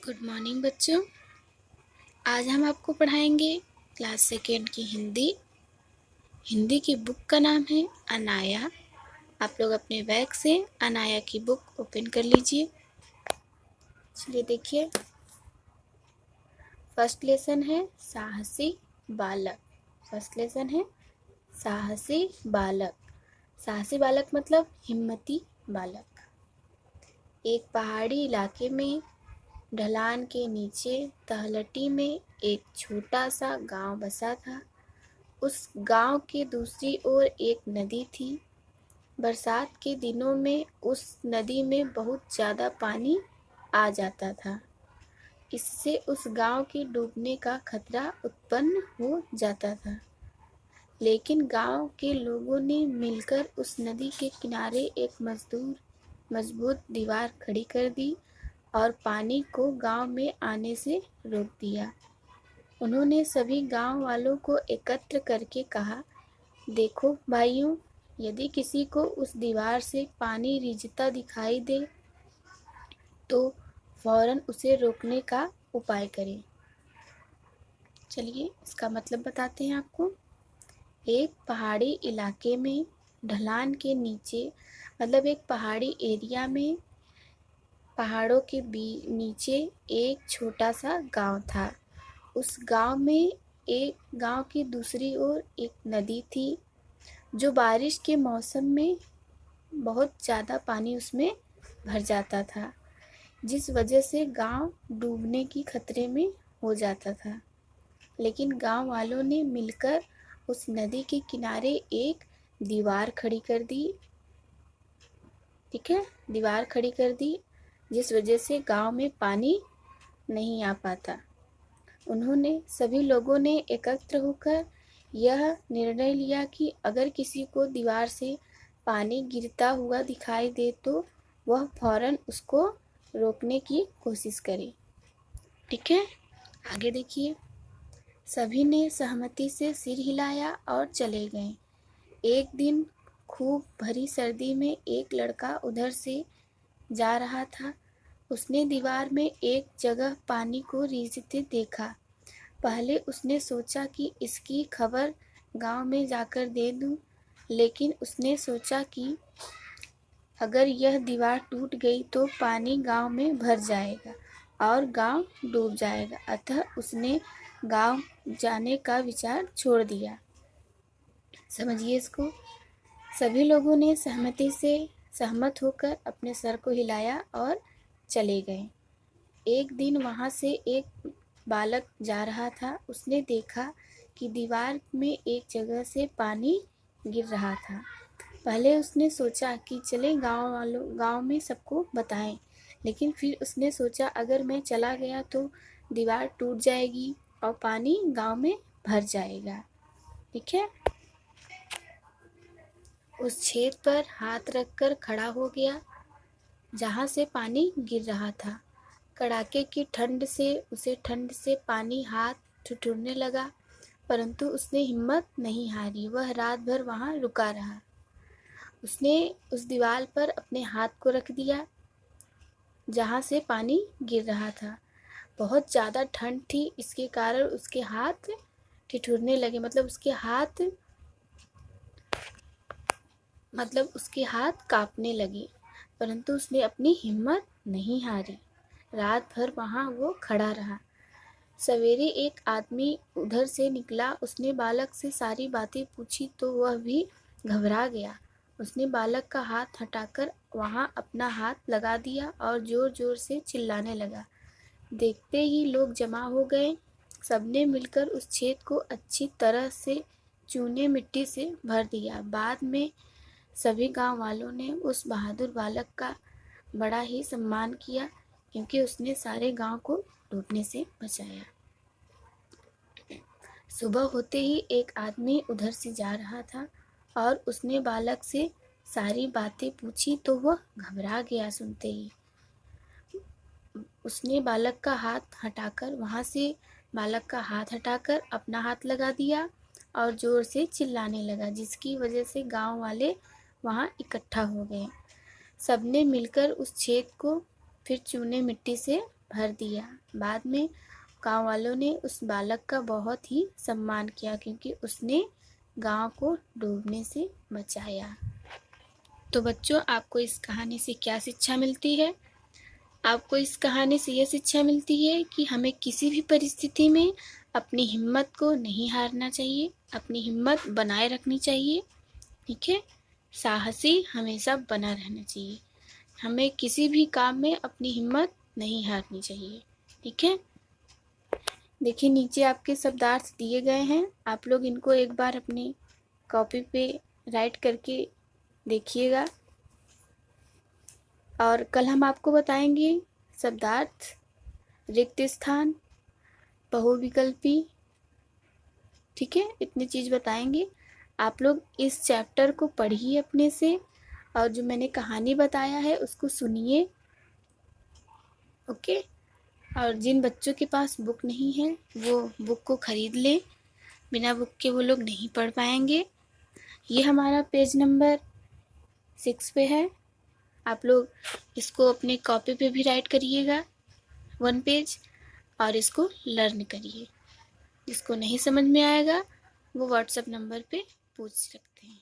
Good morning बच्चों। आज हम आपको पढ़ाएंगे क्लास सेकेंड की हिंदी की बुक का नाम है अनाया। आप लोग अपने बैग से अनाया की बुक ओपन कर लीजिए। चलिए देखिए, फर्स्ट लेसन है साहसी बालक। फर्स्ट लेसन है साहसी बालक। साहसी बालक मतलब हिम्मती बालक। एक पहाड़ी इलाके में ढलान के नीचे तलहटी में एक छोटा सा गांव बसा था। उस गांव के दूसरी ओर एक नदी थी। बरसात के दिनों में उस नदी में बहुत ज़्यादा पानी आ जाता था। इससे उस गांव के डूबने का खतरा उत्पन्न हो जाता था। लेकिन गांव के लोगों ने मिलकर उस नदी के किनारे एक मजबूत दीवार खड़ी कर दी और पानी को गांव में आने से रोक दिया। उन्होंने सभी गांव वालों को एकत्र करके कहा, देखो भाइयों, यदि किसी को उस दीवार से पानी रिझता दिखाई दे तो फौरन उसे रोकने का उपाय करें। चलिए इसका मतलब बताते हैं आपको। एक पहाड़ी इलाके में ढलान के नीचे, मतलब एक पहाड़ी एरिया में पहाड़ों के नीचे एक छोटा सा गांव था। उस गांव की दूसरी ओर एक नदी थी जो बारिश के मौसम में बहुत ज़्यादा पानी उसमें भर जाता था, जिस वजह से गांव डूबने की खतरे में हो जाता था। लेकिन गांव वालों ने मिलकर उस नदी के किनारे एक दीवार खड़ी कर दी। ठीक है, दीवार खड़ी कर दी जिस वजह से गांव में पानी नहीं आ पाता। उन्होंने सभी लोगों ने एकत्र होकर यह निर्णय लिया कि अगर किसी को दीवार से पानी गिरता हुआ दिखाई दे तो वह फौरन उसको रोकने की कोशिश करे। ठीक है, आगे देखिए। सभी ने सहमति से सिर हिलाया और चले गए। एक दिन खूब भरी सर्दी में एक लड़का उधर से जा रहा था। उसने दीवार में एक जगह पानी को रिझते देखा। पहले उसने सोचा कि इसकी खबर गांव में जाकर दे दूं, लेकिन उसने सोचा कि अगर यह दीवार टूट गई तो पानी गांव में भर जाएगा और गांव डूब जाएगा। अतः उसने गांव जाने का विचार छोड़ दिया। समझिए इसको। सभी लोगों ने सहमत होकर अपने सर को हिलाया और चले गए। एक दिन वहां से एक बालक जा रहा था। उसने देखा कि दीवार में एक जगह से पानी गिर रहा था। पहले उसने सोचा कि चले गांव में सबको बताएं, लेकिन फिर उसने सोचा अगर मैं चला गया तो दीवार टूट जाएगी और पानी गांव में भर जाएगा। ठीक है, उस छेद पर हाथ रखकर खड़ा हो गया जहां से पानी गिर रहा था। कड़ाके की ठंड से पानी हाथ ठिठुरने लगा, परंतु उसने हिम्मत नहीं हारी। वह रात भर वहां रुका रहा। उसने उस दीवार पर अपने हाथ को रख दिया जहां से पानी गिर रहा था। बहुत ज़्यादा ठंड थी, इसके कारण उसके हाथ ठिठुरने लगे, मतलब उसके हाथ कांपने लगे, परंतु उसने अपनी हिम्मत नहीं हारी। रात भर वहां वो खड़ा रहा। सवेरे एक आदमी उधर से निकला। उसने बालक से सारी बातें पूछी तो वह भी घबरा गया। उसने बालक का हाथ हटाकर वहां अपना हाथ लगा दिया और जोर जोर से चिल्लाने लगा। देखते ही लोग जमा हो गए। सबने मिलकर उस छेद को अच्छी तरह से चूने मिट्टी से भर दिया। बाद में सभी गांव वालों ने उस बहादुर बालक का बड़ा ही सम्मान किया, क्योंकि उसने सारे गांव को डूबने से बचाया। सुबह होते ही एक आदमी उधर से जा रहा था और उसने बालक से सारी बातें पूछी तो वह घबरा गया। सुनते ही उसने बालक का हाथ हटाकर अपना हाथ लगा दिया और जोर से चिल्लाने लगा, जिसकी वजह से गांव वाले वहां इकट्ठा हो गए। सबने मिलकर उस छेद को फिर चूने मिट्टी से भर दिया। बाद में गांव वालों ने उस बालक का बहुत ही सम्मान किया क्योंकि उसने गांव को डूबने से बचाया। तो बच्चों, आपको इस कहानी से क्या शिक्षा मिलती है? आपको इस कहानी से यह शिक्षा मिलती है कि हमें किसी भी परिस्थिति में अपनी हिम्मत को नहीं हारना चाहिए, अपनी हिम्मत बनाए रखनी चाहिए। ठीक है, साहसी हमेशा बना रहना चाहिए। हमें किसी भी काम में अपनी हिम्मत नहीं हारनी चाहिए। ठीक है, देखिए नीचे आपके शब्दार्थ दिए गए हैं, आप लोग इनको एक बार अपनी कॉपी पे राइट करके देखिएगा। और कल हम आपको बताएंगे शब्दार्थ, रिक्त स्थान, बहुविकल्पी। ठीक है, इतनी चीज़ बताएंगे। आप लोग इस चैप्टर को पढ़िए अपने से, और जो मैंने कहानी बताया है उसको सुनिए। ओके, और जिन बच्चों के पास बुक नहीं है वो बुक को ख़रीद लें, बिना बुक के वो लोग नहीं पढ़ पाएंगे। ये हमारा पेज नंबर 6 पे है, आप लोग इसको अपने कॉपी पे भी राइट करिएगा 1 पेज, और इसको लर्न करिए। जिसको नहीं समझ में आएगा वो व्हाट्सएप नंबर पे पूछ सकते हैं।